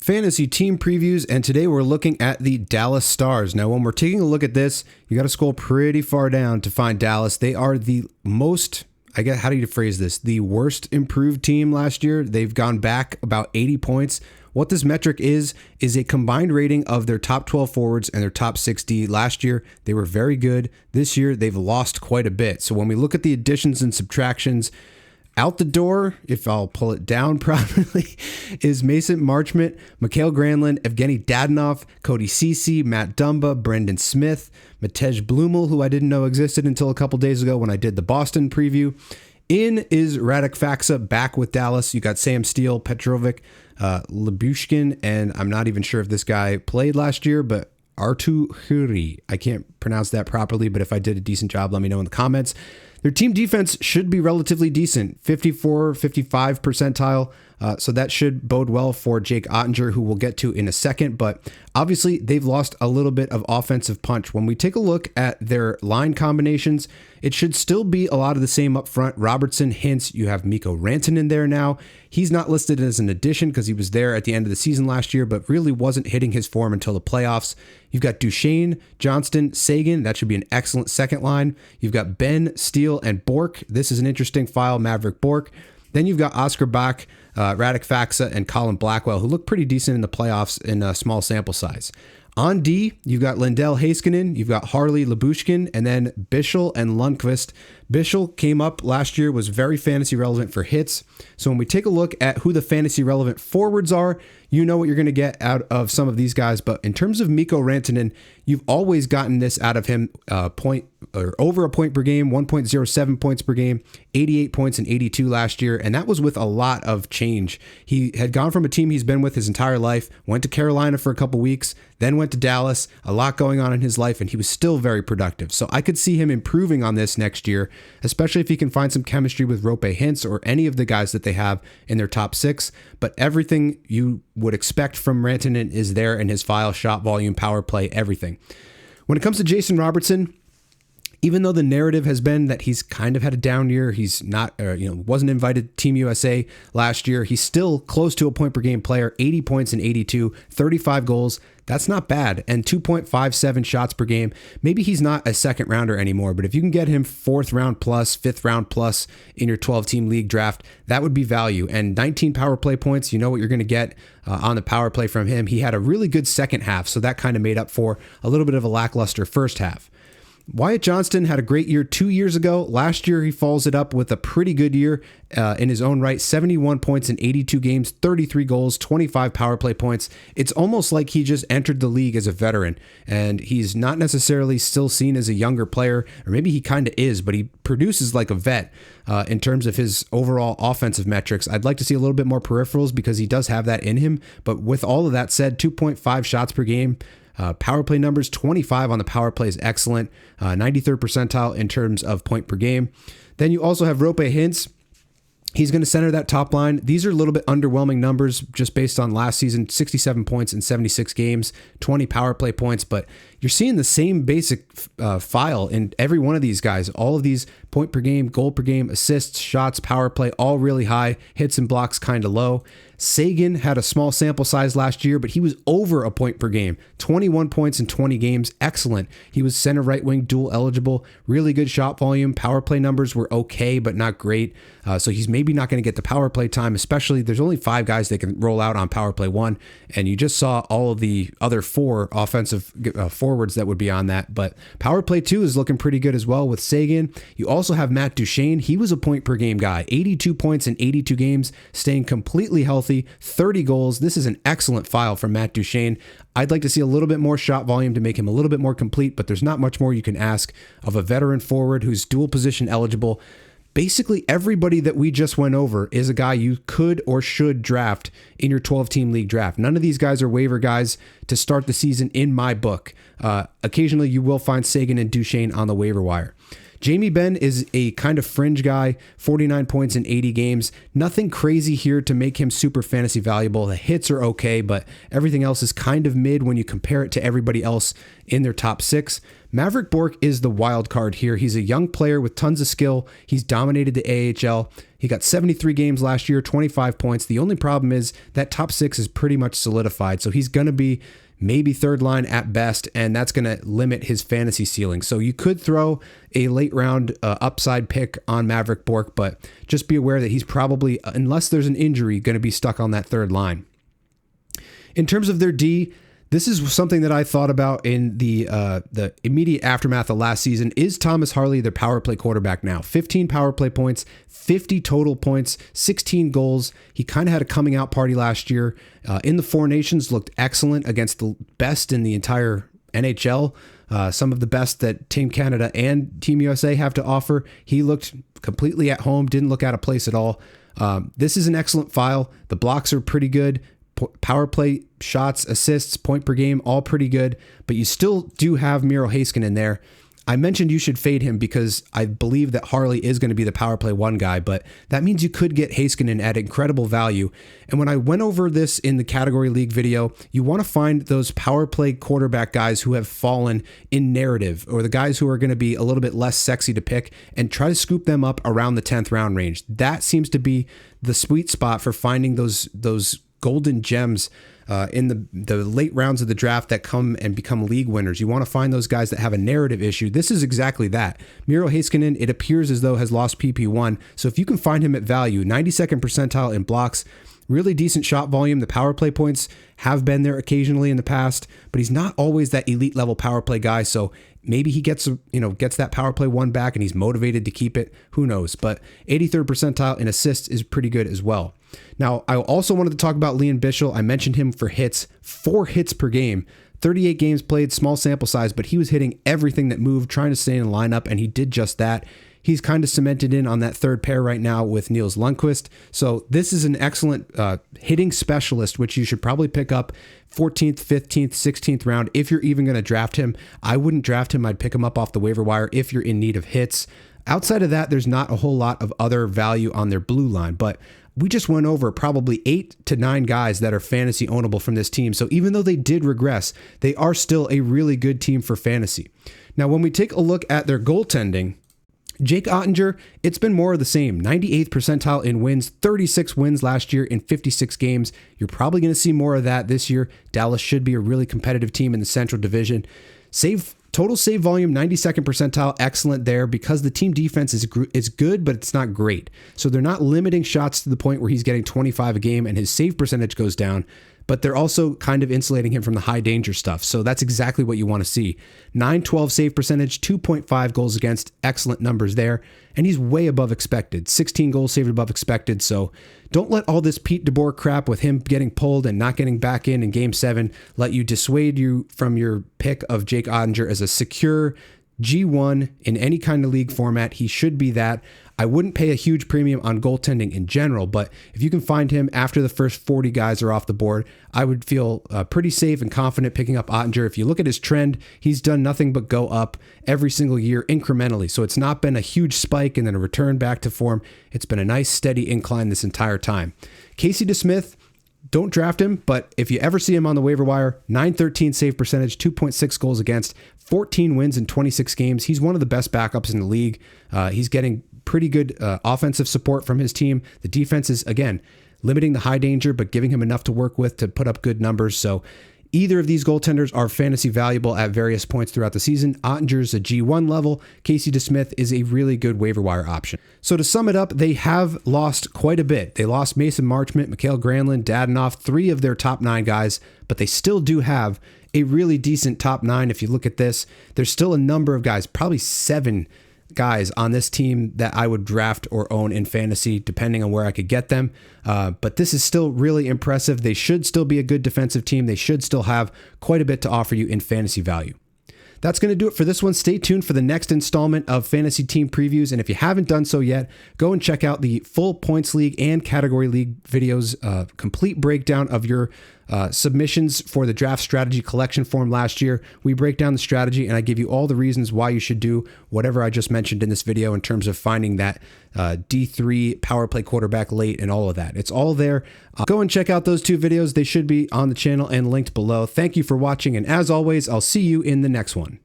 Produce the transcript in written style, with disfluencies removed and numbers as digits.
Fantasy team previews, and today we're looking at the Dallas Stars. Now, when we're taking a look at this, you got to scroll pretty far down to find Dallas. They are the most, I guess, how do you phrase this? The worst improved team last year. They've gone back about 80 points. What this metric is a combined rating of their top 12 forwards and their top 60. Last year, they were very good. This year, they've lost quite a bit. So when we look at the additions and subtractions, out the door, if I'll pull it down properly, is Mason Marchment, Mikhail Granlund, Evgeny Dadonov, Cody Ceci, Matt Dumba, Brendan Smith, Matej Blumel, who I didn't know existed until a couple days ago when I did the Boston preview. In is Radek Faksa back with Dallas. You got Sam Steele, Petrovic, Lyubushkin, and I'm not even sure if this guy played last year, but Artu Huri. I can't pronounce that properly, but if I did a decent job, let me know in the comments. Their team defense should be relatively decent, 54, 55 percentile. So that should bode well for Jake Ottinger, who we'll get to in a second. But obviously, they've lost a little bit of offensive punch. When we take a look at their line combinations, it should still be a lot of the same up front. Robertson, Hintz, you have Mikko Rantanen there now. He's not listed as an addition because he was there at the end of the season last year, but really wasn't hitting his form until the playoffs. You've got Duchesne, Johnston, Sagan. That should be an excellent second line. You've got Ben, Steele, and Bork. This is an interesting file, Maverick Bork. Then you've got Oscar Bach, Radek Faksa, and Colin Blackwell, who look pretty decent in the playoffs in a small sample size. On D, you've got Lindell Heiskanen, you've got Harley Lyubushkin, and then Bischel and Lundqvist. Bischel came up last year, was very fantasy relevant for hits. So when we take a look at who the fantasy relevant forwards are, you know what you're going to get out of some of these guys. But in terms of Mikko Rantanen, you've always gotten this out of him, point or over a point per game, 1.07 points per game, 88 points in 82 last year. And that was with a lot of change. He had gone from a team he's been with his entire life, went to Carolina for a couple weeks, then went to Dallas, a lot going on in his life, and he was still very productive. So I could see him improving on this next year, especially if he can find some chemistry with Roope Hintz or any of the guys that they have in their top six. But everything you would expect from Rantanen is there in his file: shot volume, power play, everything. When it comes to Jason Robertson, even though the narrative has been that he's kind of had a down year, he's not, wasn't invited to Team USA last year, he's still close to a point per game player, 80 points in 82, 35 goals. That's not bad. And 2.57 shots per game. Maybe he's not a second rounder anymore, but if you can get him fourth round plus, fifth round plus in your 12-team league draft, that would be value. And 19 power play points, you know what you're going to get on the power play from him. He had a really good second half, so that kind of made up for a little bit of a lackluster first half. Wyatt Johnston had a great year 2 years ago. Last year, he follows it up with a pretty good year in his own right. 71 points in 82 games, 33 goals, 25 power play points. It's almost like he just entered the league as a veteran, and he's not necessarily still seen as a younger player, or maybe he kind of is, but he produces like a vet in terms of his overall offensive metrics. I'd like to see a little bit more peripherals because he does have that in him, but with all of that said, 2.5 shots per game, power play numbers, 25 on the power play is excellent. 93rd percentile in terms of point per game. Then you also have Roope Hintz. He's going to center that top line. These are a little bit underwhelming numbers just based on last season, 67 points in 76 games, 20 power play points, but you're seeing the same basic file in every one of these guys. All of these point per game, goal per game, assists, shots, power play, all really high, hits and blocks kind of low. Sagan had a small sample size last year, but he was over a point per game, 21 points in 20 games. Excellent. He was center right wing dual eligible, really good shot volume. Power play numbers were okay, but not great. So he's maybe not going to get the power play time, especially there's only 5 guys that can roll out on power play 1. And you just saw all of the other 4 offensive forwards that would be on that. But power play 2 is looking pretty good as well with Sagan. You also have Matt Duchesne. He was a point per game guy, 82 points in 82 games, staying completely healthy. 30 goals. This is an excellent file from Matt Duchesne. I'd like to see a little bit more shot volume to make him a little bit more complete, but there's not much more you can ask of a veteran forward who's dual position eligible. Basically, everybody that we just went over is a guy you could or should draft in your 12-team league draft. None of these guys are waiver guys to start the season in my book. Occasionally, you will find Sagan and Duchesne on the waiver wire. Jamie Benn is a kind of fringe guy, 49 points in 80 games. Nothing crazy here to make him super fantasy valuable. The hits are okay, but everything else is kind of mid when you compare it to everybody else in their top 6. Maverick Bourque is the wild card here. He's a young player with tons of skill. He's dominated the AHL. He got 73 games last year, 25 points. The only problem is that top six is pretty much solidified. So he's going to be maybe third line at best, and that's going to limit his fantasy ceiling. So you could throw a late round upside pick on Maverick Bourque, but just be aware that he's probably, unless there's an injury, going to be stuck on that third line. In terms of their D, this is something that I thought about in the immediate aftermath of last season. Is Thomas Harley their power play quarterback now? 15 power play points, 50 total points, 16 goals. He kind of had a coming out party last year. In the Four Nations, looked excellent against the best in the entire NHL. Some of the best that Team Canada and Team USA have to offer. He looked completely at home, didn't look out of place at all. This is an excellent file. The blocks are pretty good. Power play shots, assists, point per game, all pretty good, but you still do have Miro Heiskanen there. I mentioned you should fade him because I believe that Harley is going to be the power play one guy, but that means you could get Heiskanen at incredible value. And when I went over this in the category league video, you want to find those power play quarterback guys who have fallen in narrative, or the guys who are going to be a little bit less sexy to pick, and try to scoop them up around the 10th round range. That seems to be the sweet spot for finding those golden gems in the late rounds of the draft that come and become league winners. You want to find those guys that have a narrative issue. This is exactly that. Miro Heiskanen, it appears as though, has lost PP1. So if you can find him at value, 92nd percentile in blocks, really decent shot volume. The power play points have been there occasionally in the past, but he's not always that elite level power play guy. So maybe he gets that power play one back and he's motivated to keep it. Who knows? But 83rd percentile in assists is pretty good as well. Now, I also wanted to talk about Liam Bichsel. I mentioned him for hits, 4 hits per game, 38 games played, small sample size, but he was hitting everything that moved, trying to stay in the lineup, and he did just that. He's kind of cemented in on that third pair right now with Niels Lundqvist. So this is an excellent hitting specialist, which you should probably pick up 14th, 15th, 16th round if you're even going to draft him. I wouldn't draft him. I'd pick him up off the waiver wire if you're in need of hits. Outside of that, there's not a whole lot of other value on their blue line, but we just went over probably 8 to 9 guys that are fantasy ownable from this team. So even though they did regress, they are still a really good team for fantasy. Now, when we take a look at their goaltending, Jake Ottinger, it's been more of the same. 98th percentile in wins, 36 wins last year in 56 games. You're probably going to see more of that this year. Dallas should be a really competitive team in the Central Division. Total save volume, 92nd percentile, excellent there because the team defense is good, but it's not great. So they're not limiting shots to the point where he's getting 25 a game and his save percentage goes down, but they're also kind of insulating him from the high danger stuff. So that's exactly what you want to see. 912 save percentage, 2.5 goals against, excellent numbers there. And he's way above expected, 16 goals saved above expected. So don't let all this Pete DeBoer crap with him getting pulled and not getting back in Game 7 let you dissuade you from your pick of Jake Ottinger as a secure G1 in any kind of league format. He should be that. I wouldn't pay a huge premium on goaltending in general, but if you can find him after the first 40 guys are off the board, I would feel pretty safe and confident picking up Ottinger. If you look at his trend, he's done nothing but go up every single year incrementally. So it's not been a huge spike and then a return back to form. It's been a nice steady incline this entire time. Casey DeSmith, don't draft him, but if you ever see him on the waiver wire, 913 save percentage, 2.6 goals against, 14 wins in 26 games. He's one of the best backups in the league. He's getting pretty good offensive support from his team. The defense is, again, limiting the high danger, but giving him enough to work with to put up good numbers. So either of these goaltenders are fantasy valuable at various points throughout the season. Ottinger's a G1 level. Casey DeSmith is a really good waiver wire option. So to sum it up, they have lost quite a bit. They lost Mason Marchment, Mikhail Granlund, Dadonov, 3 of their top 9 guys, but they still do have a really decent top 9. If you look at this, there's still a number of guys, probably 7 guys on this team that I would draft or own in fantasy, depending on where I could get them. But this is still really impressive. They should still be a good defensive team. They should still have quite a bit to offer you in fantasy value. That's going to do it for this one. Stay tuned for the next installment of Fantasy Team Previews. And if you haven't done so yet, go and check out the full Points League and Category League videos, complete breakdown of your submissions for the draft strategy collection form last year. We break down the strategy and I give you all the reasons why you should do whatever I just mentioned in this video in terms of finding that D3 power play quarterback late and all of that. It's all there. Go and check out those 2 videos. They should be on the channel and linked below. Thank you for watching. And as always, I'll see you in the next one.